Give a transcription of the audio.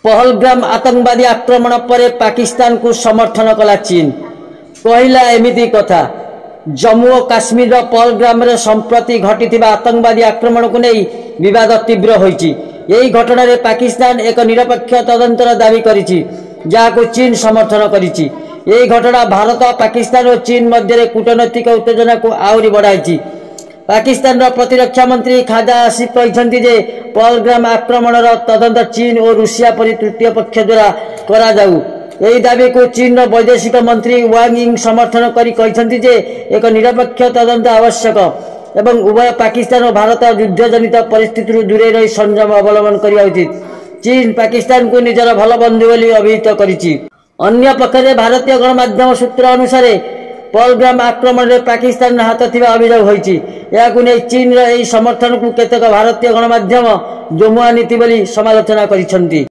पहलगाम आतंकवादी आक्रमण पर पाकिस्तान को समर्थन कला चीन कहला एमिति कथा। जम्मू और काश्मीर पहलगाम रे संप्रति घटी आतंकवादी आक्रमण को नहीं विवाद तीव्र होईची। यही घटना रे पाकिस्तान एक निरपेक्ष तदंतर दावी करिछि जाको चीन समर्थन करिछि। यही घटना भारत पाकिस्तान और चीन मध्य कूटनैतिक उत्तेजना को आहुरी बढ़ाई। पाकिस्तान प्रतिरक्षा मंत्री खाजा आसिफ कहते जे पहलगाम आक्रमण तदंत चीन और रूसिया परि तृतीय पक्ष द्वारा करा जाऊ। यही दाबी को चीन वैदेशिक मंत्री वांग यी समर्थन करी जे एक निरपेक्ष तदंत आवश्यक एवं उभय पाकिस्तान और भारत युद्धजनित परिस्थिति दूरे रही संयम अवलंबन करने उचित। चीन पाकिस्तान को निजर भल बंधु बोली अभिहित करिछि। अन्य पक्षरे भारतीय गणमाध्यम सूत्र अनुसार पहलगाम आक्रमण में पाकिस्तान हाथ थिबा अभियोग होईछि। याकु नै चीन रो एही समर्थन को केतेक भारतीय गणमाध्यम जोमुआ नीति बोली समालोचना करिसंती।